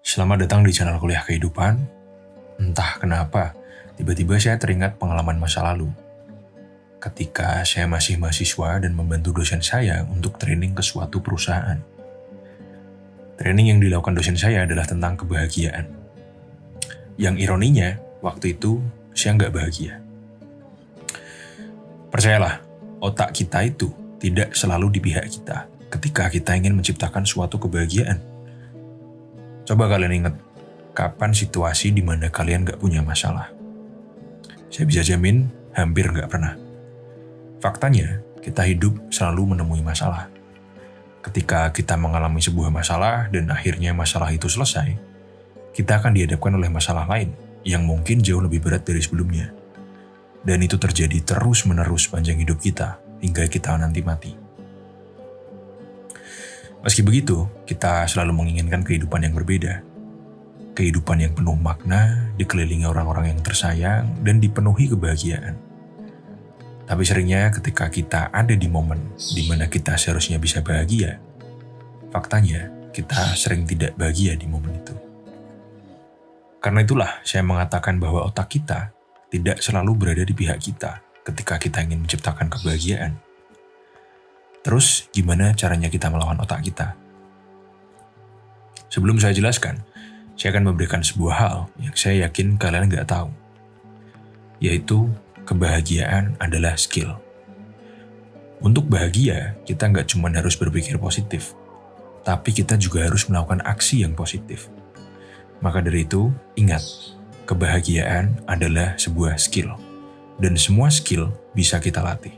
Selamat datang di channel Kuliah Kehidupan. Entah kenapa, tiba-tiba saya teringat pengalaman masa lalu. Ketika saya masih mahasiswa dan membantu dosen saya untuk training ke suatu perusahaan. Training yang dilakukan dosen saya adalah tentang kebahagiaan. Yang ironinya, waktu itu saya nggak bahagia. Percayalah, otak kita itu tidak selalu di pihak kita ketika kita ingin menciptakan suatu kebahagiaan. Coba kalian ingat, kapan situasi di mana kalian gak punya masalah? Saya bisa jamin, hampir gak pernah. Faktanya, kita hidup selalu menemui masalah. Ketika kita mengalami sebuah masalah dan akhirnya masalah itu selesai, kita akan dihadapkan oleh masalah lain yang mungkin jauh lebih berat dari sebelumnya. Dan itu terjadi terus-menerus sepanjang hidup kita, hingga kita nanti mati. Meski begitu, kita selalu menginginkan kehidupan yang berbeda. Kehidupan yang penuh makna, dikelilingi orang-orang yang tersayang, dan dipenuhi kebahagiaan. Tapi seringnya ketika kita ada di momen di mana kita seharusnya bisa bahagia, faktanya kita sering tidak bahagia di momen itu. Karena itulah saya mengatakan bahwa otak kita tidak selalu berada di pihak kita ketika kita ingin menciptakan kebahagiaan. Terus, gimana caranya kita melawan otak kita? Sebelum saya jelaskan, saya akan memberikan sebuah hal yang saya yakin kalian nggak tahu. Yaitu, kebahagiaan adalah skill. Untuk bahagia, kita nggak cuma harus berpikir positif, tapi kita juga harus melakukan aksi yang positif. Maka dari itu, ingat, kebahagiaan adalah sebuah skill. Dan semua skill bisa kita latih.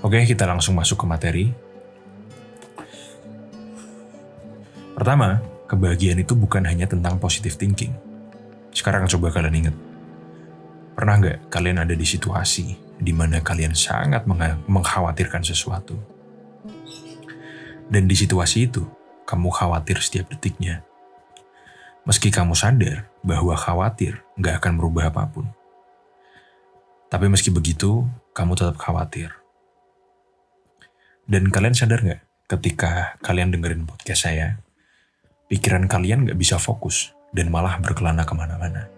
Oke, kita langsung masuk ke materi. Pertama, kebahagiaan itu bukan hanya tentang positive thinking. Sekarang coba kalian ingat. Pernah nggak kalian ada di situasi di mana kalian sangat mengkhawatirkan sesuatu? Dan di situasi itu, kamu khawatir setiap detiknya. Meski kamu sadar bahwa khawatir nggak akan merubah apapun. Tapi meski begitu, kamu tetap khawatir. Dan kalian sadar nggak, ketika kalian dengerin podcast saya, pikiran kalian nggak bisa fokus dan malah berkelana kemana-mana.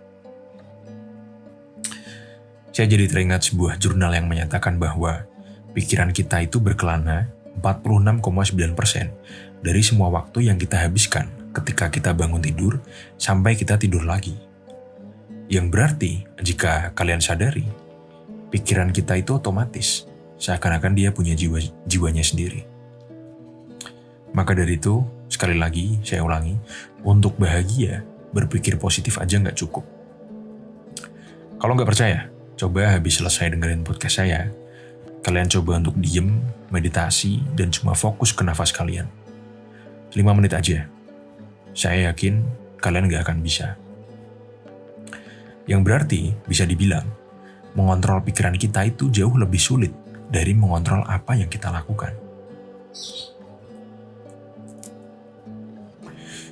Saya jadi teringat sebuah jurnal yang menyatakan bahwa pikiran kita itu berkelana 46,9% dari semua waktu yang kita habiskan ketika kita bangun tidur sampai kita tidur lagi. Yang berarti, jika kalian sadari, pikiran kita itu otomatis seakan-akan dia punya jiwanya sendiri. Maka dari itu, sekali lagi saya ulangi, untuk bahagia, berpikir positif aja nggak cukup. Kalau nggak percaya, coba habis selesai dengerin podcast saya, kalian coba untuk diem, meditasi, dan cuma fokus ke nafas kalian. 5 menit aja. Saya yakin kalian nggak akan bisa. Yang berarti, bisa dibilang, mengontrol pikiran kita itu jauh lebih sulit dari mengontrol apa yang kita lakukan.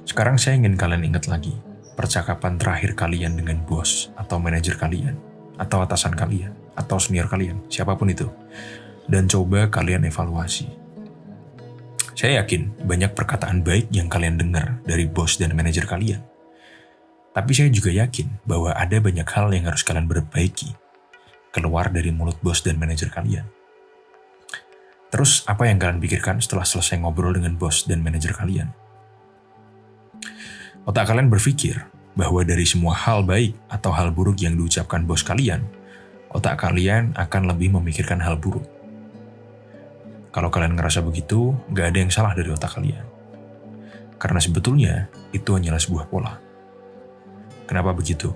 Sekarang saya ingin kalian ingat lagi percakapan terakhir kalian dengan bos atau manajer kalian, atau atasan kalian, atau senior kalian, siapapun itu. Dan coba kalian evaluasi. Saya yakin banyak perkataan baik yang kalian dengar dari bos dan manajer kalian. Tapi saya juga yakin bahwa ada banyak hal yang harus kalian perbaiki keluar dari mulut bos dan manajer kalian. Terus apa yang kalian pikirkan setelah selesai ngobrol dengan bos dan manajer kalian? Otak kalian berpikir bahwa dari semua hal baik atau hal buruk yang diucapkan bos kalian, otak kalian akan lebih memikirkan hal buruk. Kalau kalian ngerasa begitu, gak ada yang salah dari otak kalian. Karena sebetulnya itu hanyalah sebuah pola. Kenapa begitu?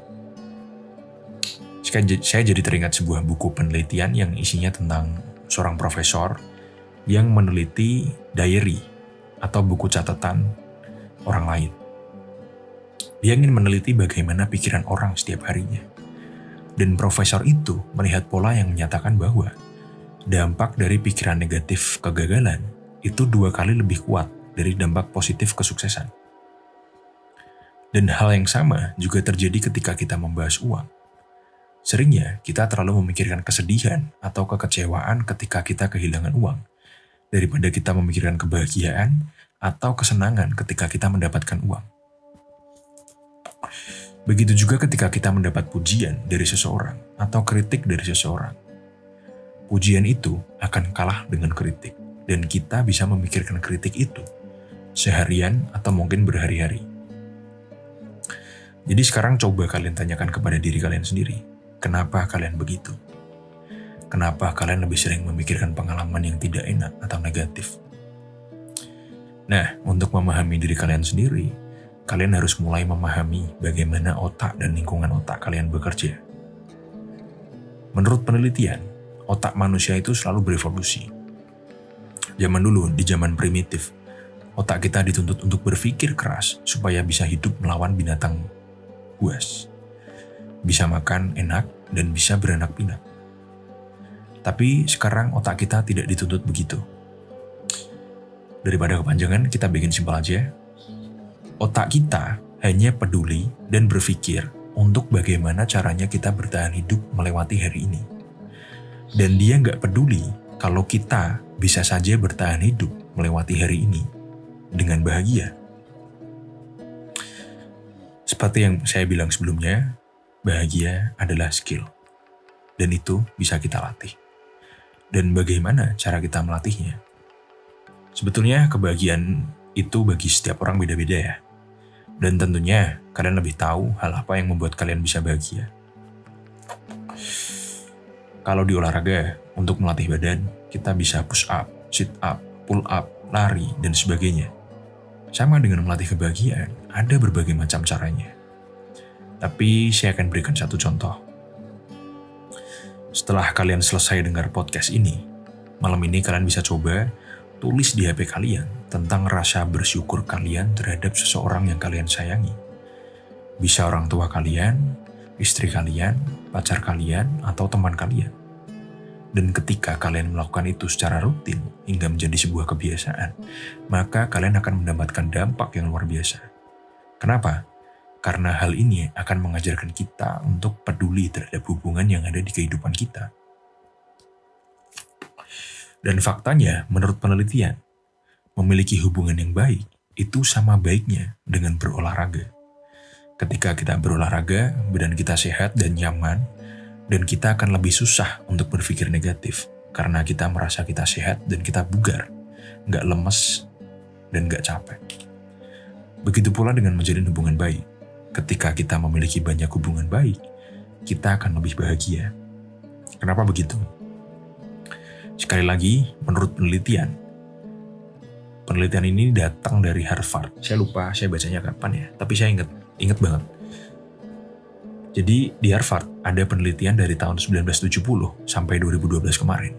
Saya jadi teringat sebuah buku penelitian yang isinya tentang seorang profesor yang meneliti diary atau buku catatan orang lain. Dia ingin meneliti bagaimana pikiran orang setiap harinya. Dan profesor itu melihat pola yang menyatakan bahwa dampak dari pikiran negatif kegagalan itu 2 kali lebih kuat dari dampak positif kesuksesan. Dan hal yang sama juga terjadi ketika kita membahas uang. Seringnya kita terlalu memikirkan kesedihan atau kekecewaan ketika kita kehilangan uang, daripada kita memikirkan kebahagiaan atau kesenangan ketika kita mendapatkan uang. Begitu juga ketika kita mendapat pujian dari seseorang atau kritik dari seseorang. Pujian itu akan kalah dengan kritik, dan kita bisa memikirkan kritik itu seharian atau mungkin berhari-hari. Jadi sekarang coba kalian tanyakan kepada diri kalian sendiri, kenapa kalian begitu? Kenapa kalian lebih sering memikirkan pengalaman yang tidak enak atau negatif? Nah, untuk memahami diri kalian sendiri, kalian harus mulai memahami bagaimana otak dan lingkungan otak kalian bekerja. Menurut penelitian, otak manusia itu selalu berevolusi. Zaman dulu, di zaman primitif, otak kita dituntut untuk berpikir keras supaya bisa hidup melawan binatang buas. Bisa makan enak dan bisa beranak pinak. Tapi sekarang otak kita tidak dituntut begitu. Daripada kepanjangan, kita bikin simpel aja. Otak kita hanya peduli dan berpikir untuk bagaimana caranya kita bertahan hidup melewati hari ini. Dan dia nggak peduli kalau kita bisa saja bertahan hidup melewati hari ini dengan bahagia. Seperti yang saya bilang sebelumnya, bahagia adalah skill. Dan itu bisa kita latih. Dan bagaimana cara kita melatihnya? Sebetulnya kebahagiaan itu bagi setiap orang beda-beda ya. Dan tentunya kalian lebih tahu hal apa yang membuat kalian bisa bahagia. Kalau di olahraga, untuk melatih badan, kita bisa push up, sit up, pull up, lari, dan sebagainya. Sama dengan melatih kebahagiaan, ada berbagai macam caranya. Tapi saya akan berikan satu contoh. Setelah kalian selesai dengar podcast ini, malam ini kalian bisa coba tulis di HP kalian tentang rasa bersyukur kalian terhadap seseorang yang kalian sayangi. Bisa orang tua kalian, istri kalian, pacar kalian, atau teman kalian. Dan ketika kalian melakukan itu secara rutin hingga menjadi sebuah kebiasaan, maka kalian akan mendapatkan dampak yang luar biasa. Kenapa? Karena hal ini akan mengajarkan kita untuk peduli terhadap hubungan yang ada di kehidupan kita. Dan faktanya, menurut penelitian, memiliki hubungan yang baik itu sama baiknya dengan berolahraga. Ketika kita berolahraga, badan kita sehat dan nyaman, dan kita akan lebih susah untuk berpikir negatif, karena kita merasa kita sehat dan kita bugar, nggak lemes, dan nggak capek. Begitu pula dengan menjalin hubungan baik. Ketika kita memiliki banyak hubungan baik, kita akan lebih bahagia. Kenapa begitu? Sekali lagi, menurut penelitian ini datang dari Harvard. Saya lupa saya bacanya kapan ya, tapi saya ingat banget. Jadi di Harvard ada penelitian dari tahun 1970 sampai 2012 kemarin.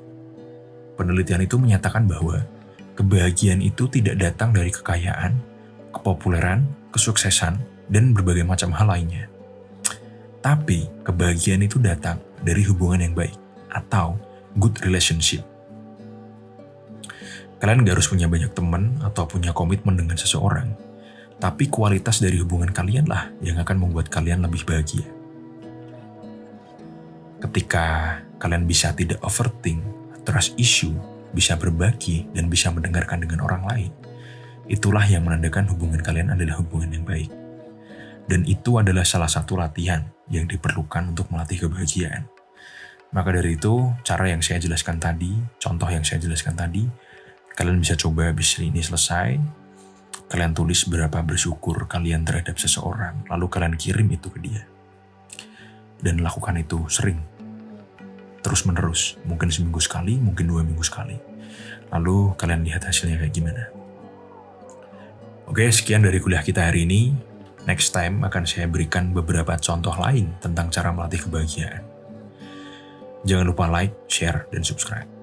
Penelitian itu menyatakan bahwa kebahagiaan itu tidak datang dari kekayaan, kepopuleran, kesuksesan, dan berbagai macam hal lainnya. Tapi kebahagiaan itu datang dari hubungan yang baik atau good relationship. Kalian gak harus punya banyak teman atau punya komitmen dengan seseorang, tapi kualitas dari hubungan kalian lah yang akan membuat kalian lebih bahagia. Ketika kalian bisa tidak overthink, trust issue, bisa berbagi, dan bisa mendengarkan dengan orang lain, itulah yang menandakan hubungan kalian adalah hubungan yang baik. Dan itu adalah salah satu latihan yang diperlukan untuk melatih kebahagiaan. Maka dari itu, cara yang saya jelaskan tadi, contoh yang saya jelaskan tadi, kalian bisa coba habis ini selesai, kalian tulis berapa bersyukur kalian terhadap seseorang, lalu kalian kirim itu ke dia. Dan lakukan itu sering, terus-menerus, mungkin seminggu sekali, mungkin 2 minggu sekali. Lalu kalian lihat hasilnya kayak gimana. Oke, sekian dari kuliah kita hari ini. Next time akan saya berikan beberapa contoh lain tentang cara melatih kebahagiaan. Jangan lupa like, share, dan subscribe.